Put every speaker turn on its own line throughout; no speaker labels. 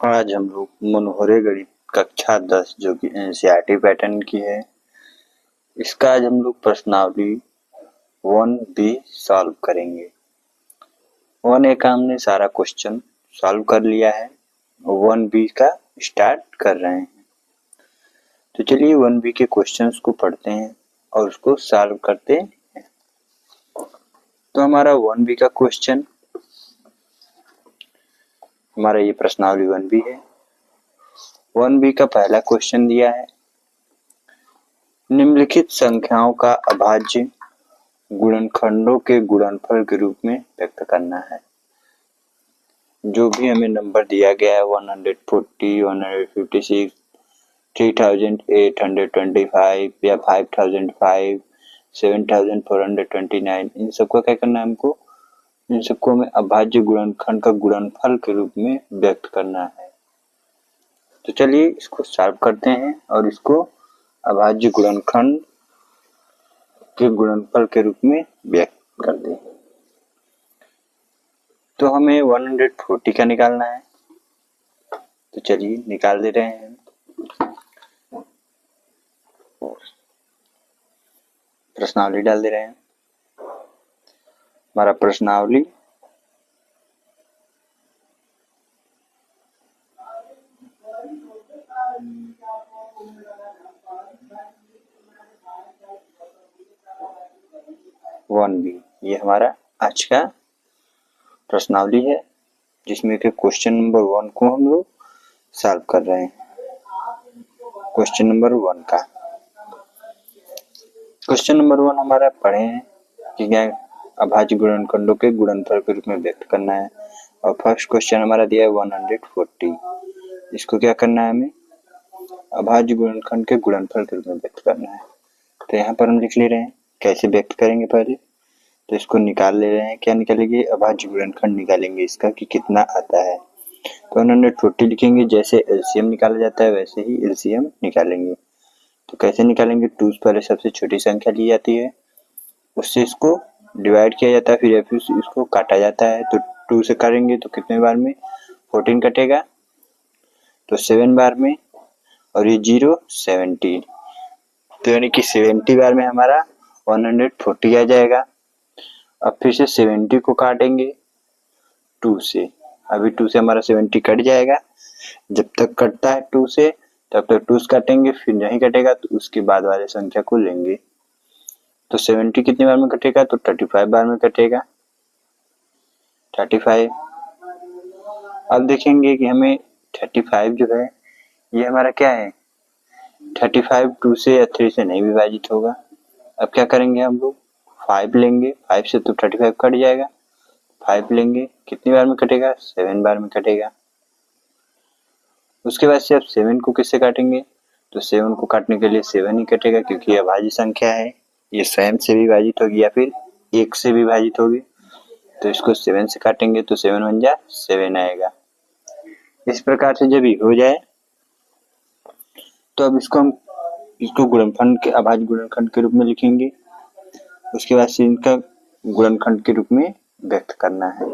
आज हम लोग मनोहरे गणित कक्षा 10 जो कि एनसीईआरटी पैटर्न की है, इसका आज हम लोग प्रश्नावली 1B सॉल्व करेंगे। 1A का हमने सारा क्वेश्चन सॉल्व कर लिया है, 1B का स्टार्ट कर रहे हैं। तो चलिए 1B के क्वेश्चंस को पढ़ते हैं और उसको सॉल्व करते हैं। तो हमारा 1B का क्वेश्चन, हमारा ये प्रश्नावली 1B है। 1B का पहला क्वेश्चन दिया है, निम्नलिखित संख्याओं का अभाज्य गुणनखंडों के गुणनफल के रूप में व्यक्त करना है। जो भी हमें नंबर दिया गया है 140, 156, 3825 या 5005, 7429, इन सबको क्या करना है हमको, इन सबको हमें अभाज्य गुणनखंड का गुणनफल के रूप में व्यक्त करना है। तो चलिए इसको सॉल्व करते हैं और इसको अभाज्य गुणनखंड के गुणनफल के रूप में व्यक्त करते हैं। तो हमें 140 का निकालना है, तो चलिए निकाल दे रहे हैं। प्रश्नावली डाल दे रहे हैं। हमारा प्रश्नावली वन बी, ये हमारा आज का प्रश्नावली है, जिसमें के क्वेश्चन नंबर 1 को हम लोग सॉल्व कर रहे हैं। क्वेश्चन नंबर 1 का क्वेश्चन नंबर 1 हमारा पढ़े हैं कि क्या अभाज्य गुणनखंडों के गुणनफल के रूप में व्यक्त करना है। और फर्स्ट क्वेश्चन हमारा दिया है 140, इसको क्या करना है, हमें अभाज्य गुणनखंड के गुणनफल के रूप में व्यक्त करना है। तो यहाँ पर हम लिख ले रहे हैं, कैसे व्यक्त करेंगे पहले, तो इसको निकाल ले रहे हैं। क्या निकालेंगे, अभाज्य गुणनखंड निकालेंगे इसका कि कितना आता है। तो 140 लिखेंगे, जैसे एलसीएम निकाला जाता है वैसे ही एलसीएम निकालेंगे। तो कैसे निकालेंगे, 2 पहले सबसे छोटी संख्या ली जाती है, उससे इसको डिवाइड किया जाता है, फिर इसको काटा जाता है। तो 2 से करेंगे तो कितने बार में, 14 कटेगा, तो 7 बार में, और ये 0 17, तो यानी कि 70 बार में हमारा 140 आ जाएगा। अब फिर से 70 को काटेंगे 2 से, अभी 2 से हमारा 70 कट जाएगा। जब तक कटता है 2 से तब तक 2 से काटेंगे, फिर नहीं कटेगा तो उसके बाद वाले संख्या को लेंगे। तो 70 कितनी बार में कटेगा, तो 35 बार में कटेगा, 35। अब देखेंगे कि हमें 35 जो है ये हमारा क्या है, 35 2 से या 3 से नहीं विभाजित होगा। अब क्या करेंगे, हम लोग 5 लेंगे, 5 से तो 35 कट जाएगा, 5 लेंगे, कितनी बार में कटेगा, 7 बार में कटेगा। उसके बाद से अब 7 को किससे काटेंगे, तो 7 को काटने के लिए 7 ही कटेगा, क्योंकि यह अभाज्य संख्या है, ये स्वयं से विभाजित होगी या फिर 1 से विभाजित होगी। तो इसको 7 से काटेंगे तो 7 बन जा 7 आएगा। इस प्रकार से जब ये हो जाए तो अब इसको गुणनफल के अभाज्य गुणनखंड के रूप में लिखेंगे। उसके बाद से इनका गुणनखंड के रूप में व्यक्त करना है।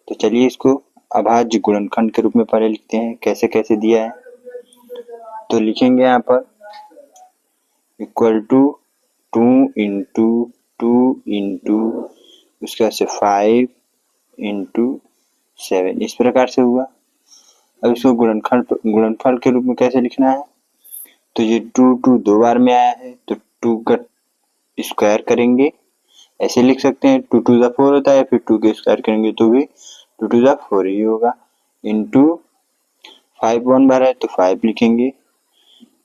तो चलिए इसको अभाज्य गुणनखंड के रूप में पहले लिखते हैं, कैसे कैसे दिया है। तो लिखेंगे यहाँ पर इक्वल टू 2 इंटू 2 इंटू उसके बाद से 5 इंटू 7, इस प्रकार से हुआ। अब इसको गुणनफल के रूप में कैसे लिखना है, तो ये 2 2 बार में आया है, तो 2 का स्क्वायर करेंगे, ऐसे लिख सकते हैं, 2 2 4 होता है, फिर 2 के स्क्वायर करेंगे तो भी 2 2 4 ही होगा। इंटू 5 1 बार है तो 5 लिखेंगे,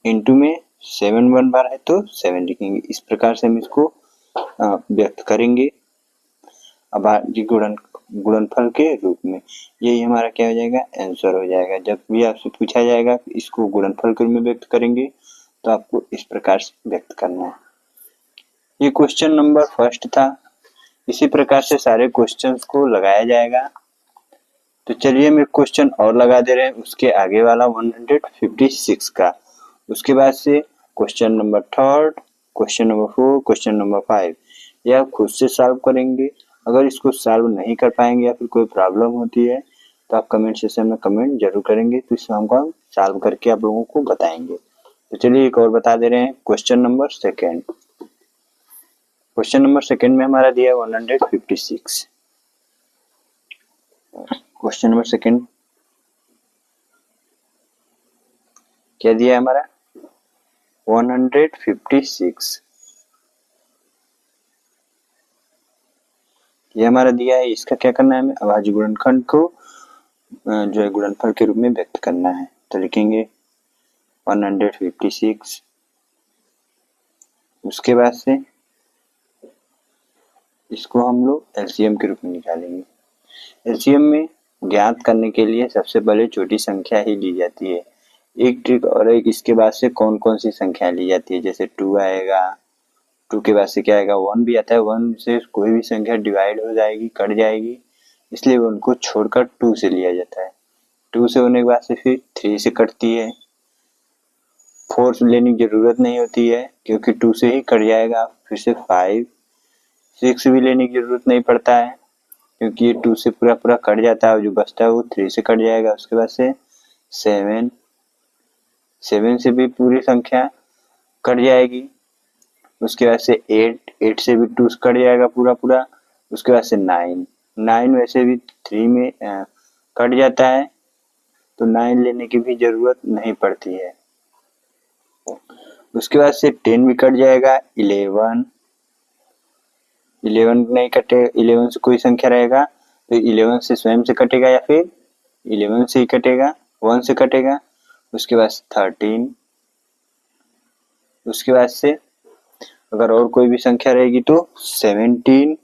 इंटू में 7 1 बार है तो 7 लिखेंगे। इस प्रकार से हम इसको व्यक्त करेंगे अभाज्य गुणनफल के रूप में। यही हमारा क्या हो जाएगा, आंसर हो जाएगा। जब भी आपसे पूछा जाएगा इसको गुणनफल के रूप में व्यक्त करेंगे तो आपको इस प्रकार से व्यक्त करना है। ये क्वेश्चन नंबर फर्स्ट था। इसी प्रकार से सारे क्वेश्चंस को लगाया जाएगा। तो चलिए हम एक क्वेश्चन और लगा दे रहे हैं, उसके आगे वाला 156 का। उसके बाद से question number 3, question number 4, question number 5 यह खुद से सॉल्व करेंगे। अगर इसको सॉल्व नहीं कर पाएंगे या फिर कोई प्रॉब्लम होती है तो आप कमेंट सेक्शन में कमेंट जरूर करेंगे, तो इसको हम सॉल्व करके आप लोगों को बताएंगे। तो चलिए एक और बता दे रहे हैं। क्वेश्चन नंबर सेकेंड में हमारा दिया है 156। क्वेश्चन नंबर सेकेंड क्या दिया है हमारा 156। ये हमारा दिया है, इसका क्या करना है, हमें अभाज्य गुणनखंड को जो है गुणनफल के रूप में व्यक्त करना है। तो लिखेंगे 156, उसके बाद से इसको हम लोग एलसीएम के रूप में निकालेंगे। एलसीएम में ज्ञात करने के लिए सबसे पहले छोटी संख्या ही ली जाती है। एक ट्रिक और एक इसके बाद से कौन कौन सी संख्या ली जाती है, जैसे 2 आएगा, 2 के बाद से क्या आएगा 1 भी आता है। 1 से कोई भी संख्या डिवाइड हो जाएगी, कट जाएगी, इसलिए उनको छोड़कर 2 से लिया जाता है। 2 से होने के बाद से फिर 3 से कटती है। 4 से लेने की जरूरत नहीं होती है क्योंकि 2 से ही कट जाएगा। फिर से 5, 6 भी लेने की जरूरत नहीं पड़ता है क्योंकि ये 2 से पूरा पूरा कट जाता है, जो बचता है वो 3 से कट जाएगा। उसके बाद से 7 से भी पूरी संख्या कट जाएगी। उसके बाद से 8 से भी 2 कट जाएगा पूरा पूरा। उसके बाद से 9 वैसे भी 3 में कट जाता है, तो 9 लेने की भी जरूरत नहीं पड़ती है। उसके बाद से 10 भी कट जाएगा। 11 नहीं कटे, 11 से कोई संख्या रहेगा तो 11 से स्वयं से कटेगा या फिर 11 से ही कटेगा, 1 से कटेगा। उसके बाद 13, उसके बाद से अगर और कोई भी संख्या रहेगी तो 17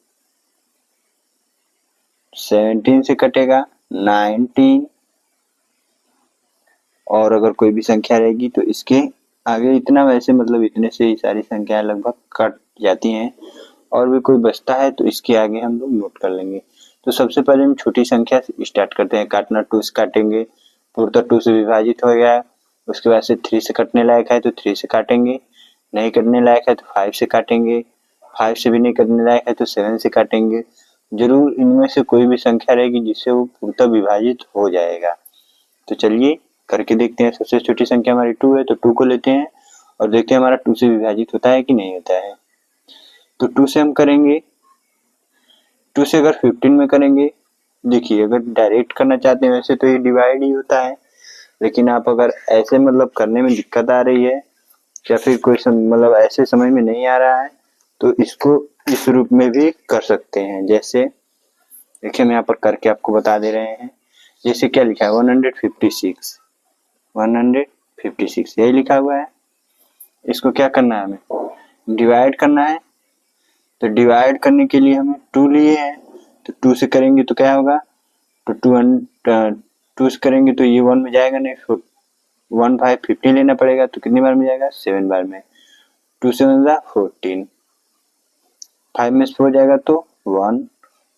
से कटेगा, 19, और अगर कोई भी संख्या रहेगी तो इसके आगे इतना, वैसे मतलब इतने से ही सारी संख्याएं लगभग कट जाती हैं। और भी कोई बचता है तो इसके आगे हम लोग नोट कर लेंगे। तो सबसे पहले हम छोटी संख्या से स्टार्ट करते हैं। काटना 2 से काटेंगे, पूर्णतः 2 से विभाजित हो गया। उसके बाद से 3 से कटने लायक है तो 3 से काटेंगे, नहीं कटने लायक है तो 5 से काटेंगे, 5 से भी नहीं कटने लायक है तो 7 से काटेंगे। जरूर इनमें से कोई भी संख्या रहेगी जिससे वो पूर्णतः विभाजित हो जाएगा। तो चलिए करके देखते हैं। सबसे छोटी संख्या हमारी 2 है तो 2 को लेते हैं और देखते हैं हमारा 2 से विभाजित होता है कि नहीं होता है। तो 2 से हम करेंगे, 2 से अगर 15 में करेंगे, देखिए अगर डायरेक्ट करना चाहते हैं वैसे तो ये डिवाइड ही होता है, लेकिन आप अगर ऐसे मतलब करने में दिक्कत आ रही है या फिर कोई मतलब ऐसे समझ में नहीं आ रहा है तो इसको इस रूप में भी कर सकते हैं। जैसे देखिए हम यहाँ पर करके आपको बता दे रहे हैं। जैसे क्या लिखा है 156 यही लिखा हुआ है। इसको क्या करना है, हमें डिवाइड करना है। तो डिवाइड करने के लिए हमें 2 लिए हैं, तो 2 से करेंगे तो क्या होगा, तो 2 से करेंगे तो ये 1 में जाएगा नहीं, 1 5 15 लेना पड़ेगा। तो कितनी बार में जाएगा, 7 बार में। 2 से 14, 5 में से 4 जाएगा तो 1,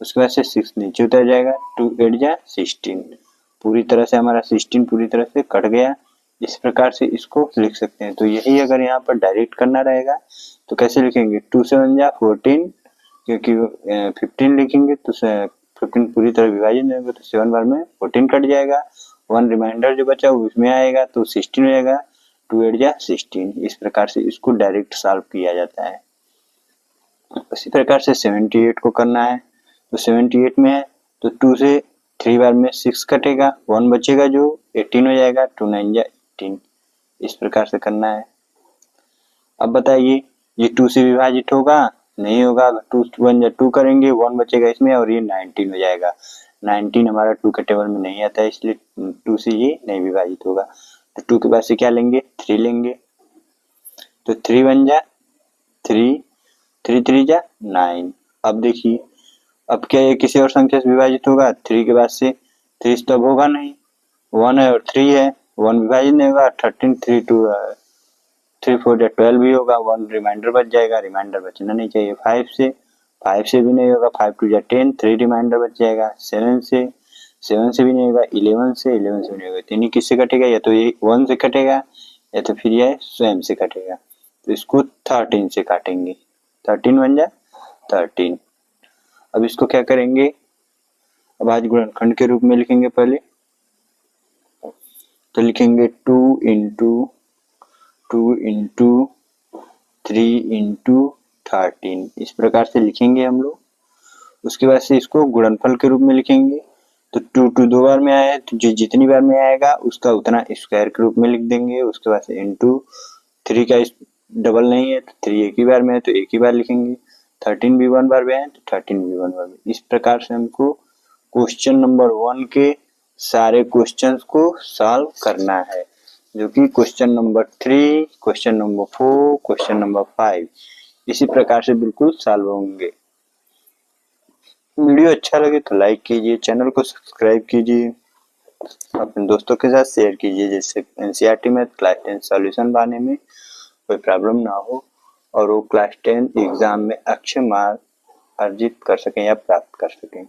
उसके बाद से 6 नीचे उतर जाएगा, 2 8 जा 16। पूरी तरह से हमारा 16 पूरी तरह से कट गया। इस प्रकार से इसको लिख सकते हैं। तो यही अगर यहाँ पर डायरेक्ट करना रहेगा तो कैसे लिखेंगे, 2 से 1 जा 14, क्योंकि 15 लिखेंगे तो 15 पूरी तरह विभाजित नहीं होगा तो 7 बार में 14 कट जाएगा। 1 रिमाइंडर जो बचा वो इसमें आएगा तो 16 हो जाएगा, 2 8 जा 16। इस प्रकार से इसको डायरेक्ट सॉल्व किया जाता है। इसी प्रकार से 78 को करना है। तो 78 में है तो 2 से 3 बार में 6 कटेगा, 1 बचेगा जो 18 हो जाएगा, 2 9 जा 18। इस प्रकार से करना है। अब बताइए ये 2 से विभाजित होगा, नहीं होगा। 2 1 जा 2 करेंगे, 1 बचेगा इसमें और ये 19 हो जाएगा। 19 हमारा 2 के टेबल में नहीं आता है, इसलिए 2 से ये नहीं विभाजित होगा। तो 2 के बाद से क्या लेंगे, 3 लेंगे। तो 3 1 जा 3, 3 3 जा 9। अब देखिए अब क्या ये किसी और संख्या से विभाजित होगा, 3 के बाद से 3 तो अब होगा नहीं, 1 है और 3 है, 1 विभाजित नहीं होगा। 13 3 2 3 4 या 12 भी होगा, 1 रिमाइंडर बच जाएगा, रिमाइंडर बचना नहीं चाहिए। 5 से भी नहीं होगा, 5 2 या 10, 3 रिमाइंडर बच जाएगा। 7 से भी नहीं होगा, 11 से भी नहीं होगा। तीन किससे कटेगा, या तो ये 1 से कटेगा या तो फिर यह स्वयं से कटेगा। तो इसको 13 से काटेंगे, 13 1 जा 13। अब इसको क्या करेंगे, अभाज्य गुणनखंड के रूप में लिखेंगे पहले, तो लिखेंगे 2 इंटू 3 इंटू 13, इस प्रकार से लिखेंगे हम लोग। उसके बाद से इसको गुणनफल के रूप में लिखेंगे, तो 2 दो बार में आया है तो जो जितनी बार में आएगा उसका उतना स्क्वायर के रूप में लिख देंगे। उसके बाद से इंटू 3 का डबल नहीं है तो 3 एक ही बार में है तो एक ही बार लिखेंगे। 13 भी 1 बार में है तो 13 भी 1 बार में। इस प्रकार से हमको क्वेश्चन नंबर 1 के सारे क्वेश्चंस को सॉल्व करना है, जो कि question number 3, question number 4, question number 5 इसी प्रकार से बिल्कुल सॉल्व होंगे। वीडियो अच्छा लगे तो लाइक कीजिए, चैनल को सब्सक्राइब कीजिए, अपने दोस्तों के साथ शेयर कीजिए, जिससे एनसीईआरटी में क्लास 10 सॉल्यूशन पाने में कोई प्रॉब्लम ना हो और वो क्लास 10 एग्जाम में अच्छे मार्क अर्जित कर सकें या प्राप्त कर सकें।